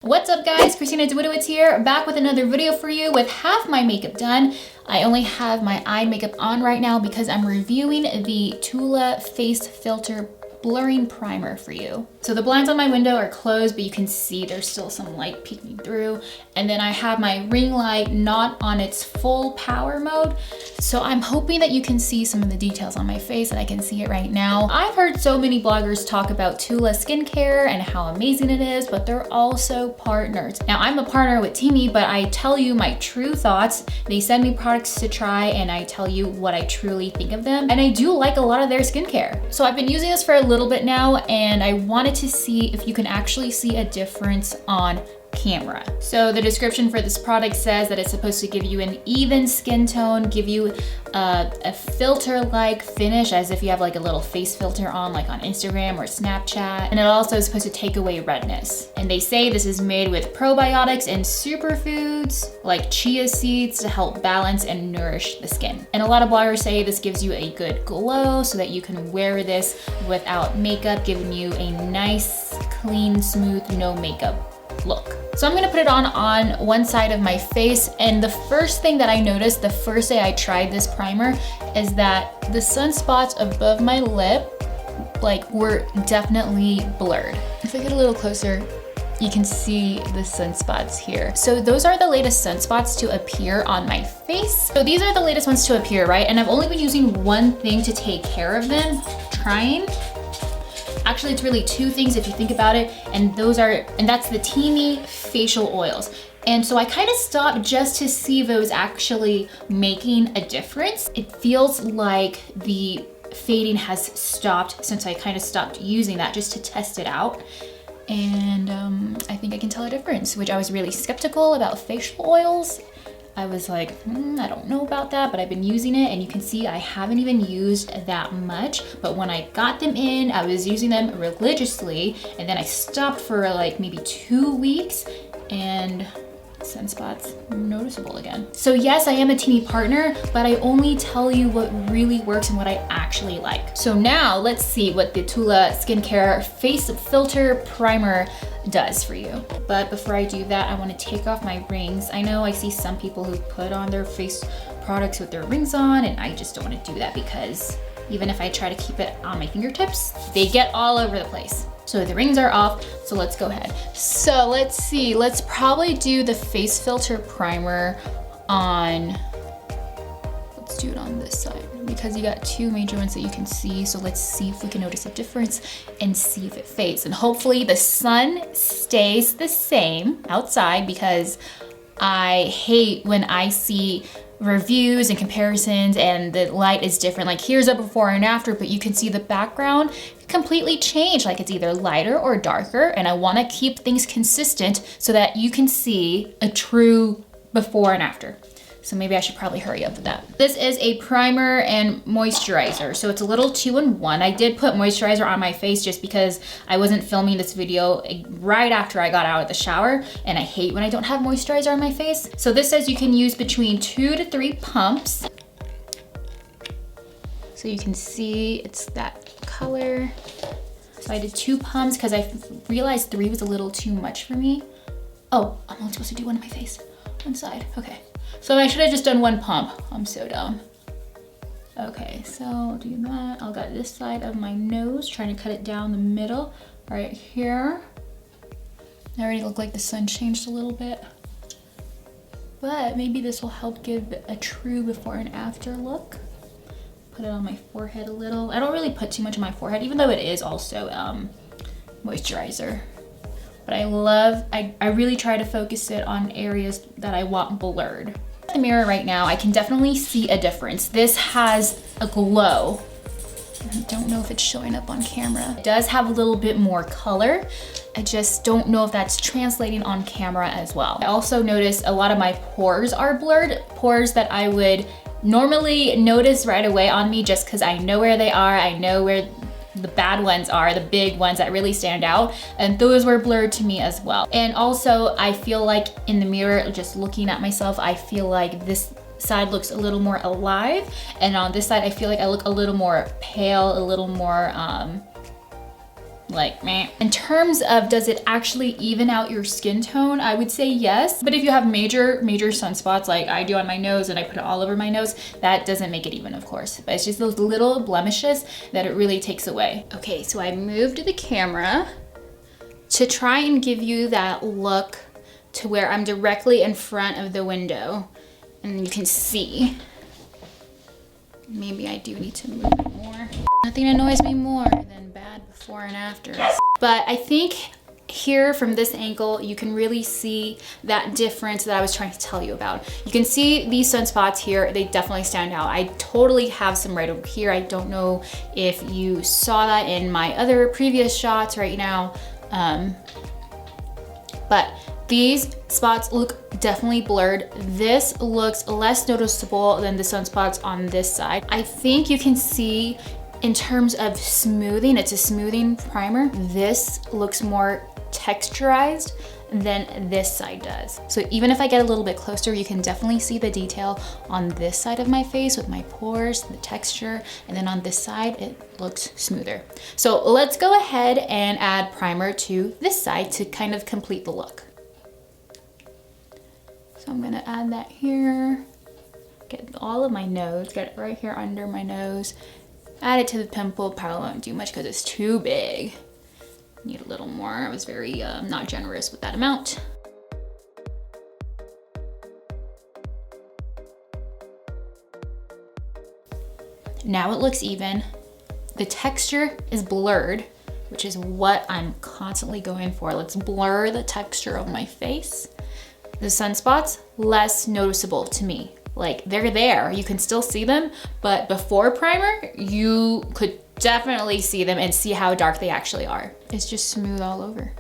What's up guys, Christina Dawidowicz here, back with another video for you with half my makeup done. I only have my eye makeup on right now because I'm reviewing the TULA Face Filter Blurring Primer for you. So the blinds on my window are closed, but you can see there's still some light peeking through. And then I have my ring light not on its full power mode. So I'm hoping that you can see some of the details on my face, and I can see it right now. I've heard so many bloggers talk about TULA skincare and how amazing it is, but they're also partners. Now I'm a partner with Teamy, but I tell you my true thoughts. They send me products to try and I tell you what I truly think of them. And I do like a lot of their skincare. So I've been using this for a little bit now, and I wanted to see if you can actually see a difference on camera. So the description for this product says that it's supposed to give you an even skin tone, give you a filter-like finish, as if you have like a little face filter on, like on Instagram or Snapchat. And it also is supposed to take away redness. And they say this is made with probiotics and superfoods like chia seeds to help balance and nourish the skin. And a lot of bloggers say this gives you a good glow so that you can wear this without makeup, giving you a nice, clean, smooth, no makeup look. So I'm gonna put it on one side of my face, and the first thing that I noticed the first day I tried this primer is that the sunspots above my lip were definitely blurred. If I get a little closer, you can see the sunspots here. So those are the latest sunspots to appear on my face. So these are the latest ones to appear, right? And I've only been using one thing to take care of them, trying. Actually, it's really two things if you think about it, and that's the Teamy facial oils. And so I kind of stopped just to see if it was actually making a difference. It feels like the fading has stopped since I kind of stopped using that just to test it out. And I think I can tell a difference, which I was really skeptical about facial oils. I was like, I don't know about that, but I've been using it, and you can see I haven't even used that much. But when I got them in, I was using them religiously, and then I stopped for like maybe 2 weeks, and sunspots noticeable again. So yes, I am a Teamy partner, but I only tell you what really works and what I actually like. So now let's see what the TULA Skincare Face Filter Primer does for you. But before I do that, I want to take off my rings. I know I see some people who put on their face products with their rings on, and I just don't want to do that because even if I try to keep it on my fingertips, they get all over the place. So the rings are off, so let's go ahead. So let's see, let's probably do the face filter primer on, let's do it on this side because you got two major ones that you can see. So let's see if we can notice a difference and see if it fades. And hopefully the sun stays the same outside, because I hate when I see reviews and comparisons and the light is different. Like here's a before and after, but you can see the background completely change, like it's either lighter or darker, and I want to keep things consistent so that you can see a true before and after. So maybe I should probably hurry up with that. This is a primer and moisturizer, so it's a little 2-in-1. I did put moisturizer on my face just because I wasn't filming this video right after I got out of the shower, and I hate when I don't have moisturizer on my face. So this says you can use between 2 to 3 pumps. So you can see it's that color. So I did 2 pumps because I realized 3 was a little too much for me. Oh, I'm only supposed to do one on my face, one side, okay. So I should have just done 1 pump. I'm so dumb. Okay, so I'll do that. I'll got this side of my nose, trying to cut it down the middle, right here. I already look like the sun changed a little bit. But maybe this will help give a true before and after look. Put it on my forehead a little. I don't really put too much on my forehead, even though it is also moisturizer. But I really try to focus it on areas that I want blurred. In the mirror right now, I can definitely see a difference. This has a glow. I don't know if it's showing up on camera. It does have a little bit more color. I just don't know if that's translating on camera as well. I also noticed a lot of my pores are blurred, pores that I would normally notice right away on me just because I know where they are. I know where the bad ones are, the big ones that really stand out, and those were blurred to me as well. And also I feel like in the mirror, just looking at myself, I feel like this side looks a little more alive, and on this side I feel like I look a little more pale, a little more like meh. In terms of does it actually even out your skin tone, I would say yes. But if you have major sunspots like I do on my nose and I put it all over my nose, that doesn't make it even, of course. But it's just those little blemishes that it really takes away. Okay, so I moved the camera to try and give you that look to where I'm directly in front of the window and you can see. Maybe I do need to move it more. Nothing annoys me more than bad before and afters. But I think here from this angle, you can really see that difference that I was trying to tell you about. You can see these sunspots here, they definitely stand out. I totally have some right over here. I don't know if you saw that in my other previous shots right now. But these spots look definitely blurred. This looks less noticeable than the sunspots on this side. I think you can see in terms of smoothing, it's a smoothing primer. This looks more texturized than this side does. So even if I get a little bit closer, you can definitely see the detail on this side of my face with my pores, the texture, and then on this side, it looks smoother. So let's go ahead and add primer to this side to kind of complete the look. So I'm gonna add that here, get all of my nose, get it right here under my nose, add it to the pimple. Probably won't do much because it's too big. Need a little more. I was very not generous with that amount. Now it looks even. The texture is blurred, which is what I'm constantly going for. Let's blur the texture of my face. The sunspots, less noticeable to me. Like they're there, you can still see them, but before primer, you could definitely see them and see how dark they actually are. It's just smooth all over.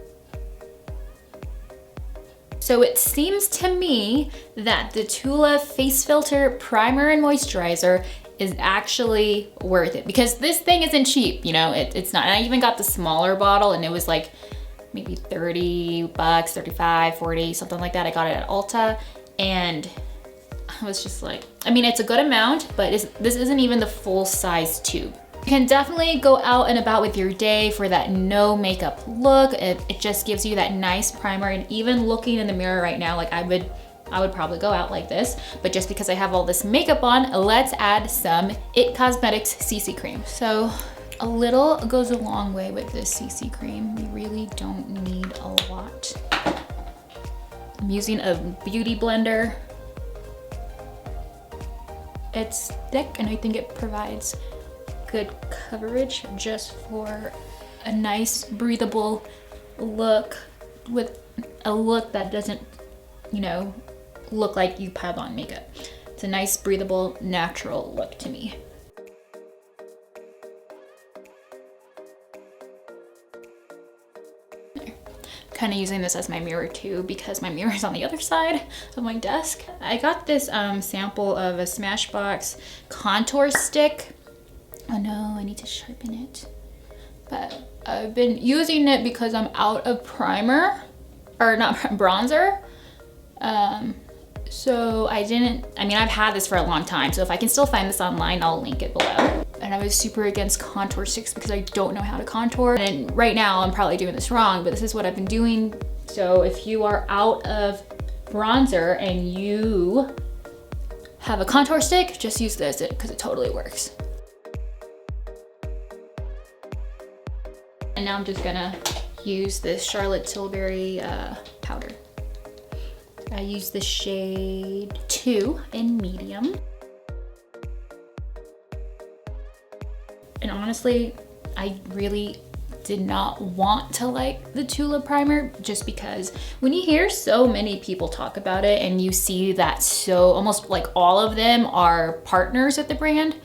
So it seems to me that the TULA Face Filter Primer and Moisturizer is actually worth it because this thing isn't cheap, you know, it's not. And I even got the smaller bottle and it was like maybe 30 bucks, 35, 40, something like that. I got it at Ulta and I was just like, I mean, it's a good amount, but this isn't even the full size tube. You can definitely go out and about with your day for that no makeup look. It just gives you that nice primer. And even looking in the mirror right now, like I would probably go out like this, but just because I have all this makeup on, let's add some IT Cosmetics CC cream. So a little goes a long way with this CC cream. You really don't need a lot. I'm using a beauty blender. It's thick and I think it provides good coverage just for a nice breathable look with a look that doesn't, you know, look like you piled on makeup. It's a nice breathable natural look to me. Kind of using this as my mirror too because my mirror is on the other side of my desk. I got this sample of a Smashbox contour stick. Oh no, I need to sharpen it. But I've been using it because I'm out of primer, or not bronzer. So I mean, I've had this for a long time. So if I can still find this online, I'll link it below. And I was super against contour sticks because I don't know how to contour. And right now I'm probably doing this wrong, but this is what I've been doing. So if you are out of bronzer and you have a contour stick, just use this because it totally works. And now I'm just gonna use this Charlotte Tilbury powder. I use the shade 2 in medium. And honestly, I really did not want to like the TULA primer just because when you hear so many people talk about it and you see that so almost like all of them are partners at the brand,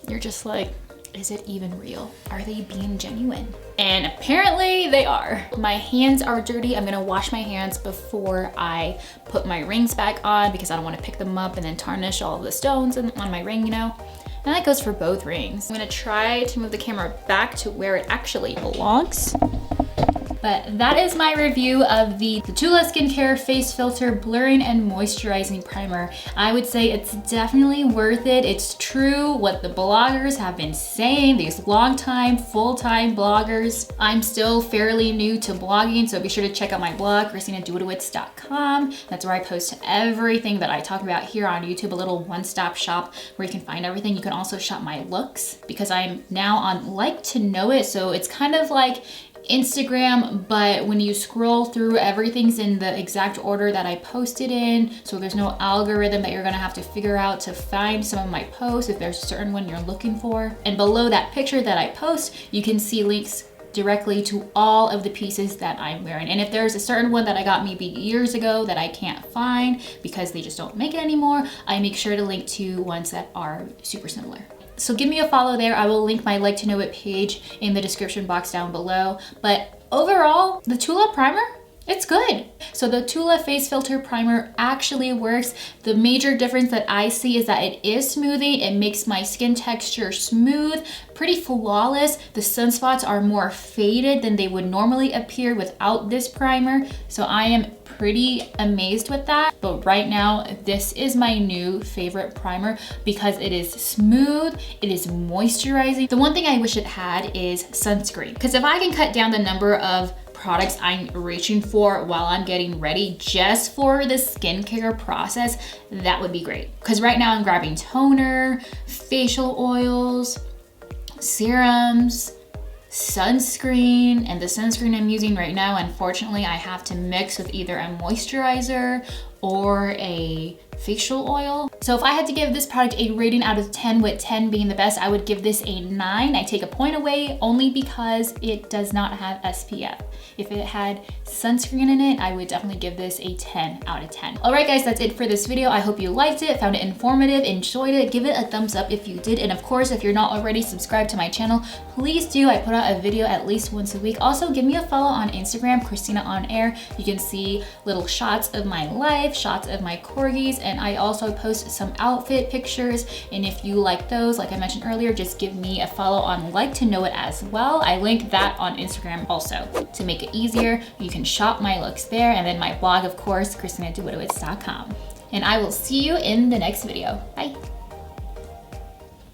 you're just like, is it even real? Are they being genuine? And apparently they are. My hands are dirty. I'm gonna wash my hands before I put my rings back on because I don't wanna pick them up and then tarnish all of the stones on my ring, you know? And that goes for both rings. I'm gonna try to move the camera back to where it actually belongs. But that is my review of the TULA Skincare Face Filter Blurring and Moisturizing Primer. I would say it's definitely worth it. It's true what the bloggers have been saying, these long-time, full-time bloggers. I'm still fairly new to blogging, so be sure to check out my blog, ChristinaDawidowicz.com. That's where I post everything that I talk about here on YouTube, a little one-stop shop where you can find everything. You can also shop my looks because I'm now on Like to Know It, so it's kind of like Instagram, but when you scroll through, everything's in the exact order that I posted in, so there's no algorithm that you're gonna have to figure out to find some of my posts if there's a certain one you're looking for. And below that picture that I post, you can see links directly to all of the pieces that I'm wearing. And if there's a certain one that I got maybe years ago that I can't find because they just don't make it anymore, I make sure to link to ones that are super similar. So give me a follow there. I will link my Like to Know It page in the description box down below. But overall, the TULA primer, it's good. So the TULA Face Filter Primer actually works. The major difference that I see is that it is smoothing. It makes my skin texture smooth, pretty flawless. The sunspots are more faded than they would normally appear without this primer. So I am pretty amazed with that. But right now, this is my new favorite primer because it is smooth, it is moisturizing. The one thing I wish it had is sunscreen. Because if I can cut down the number of products I'm reaching for while I'm getting ready just for the skincare process, that would be great. Because right now I'm grabbing toner, facial oils, serums, sunscreen, and the sunscreen I'm using right now, unfortunately, I have to mix with either a moisturizer or a facial oil. So if I had to give this product a rating out of 10, with 10 being the best, I would give this a 9. I take a point away only because it does not have SPF. If it had sunscreen in it, I would definitely give this a 10 out of 10. All right, guys, that's it for this video. I hope you liked it, found it informative, enjoyed it. Give it a thumbs up if you did. And of course, if you're not already subscribed to my channel, please do. I put out a video at least once a week. Also, give me a follow on Instagram, Christina On Air. You can see little shots of my life, shots of my corgis, and I also post some outfit pictures. And if you like those, like I mentioned earlier, just give me a follow on Like to Know It as well. I link that on Instagram also to make it easier. You can shop my looks there, and then my blog, of course, ChristinaDawidowicz.com. And I will see you in the next video. Bye.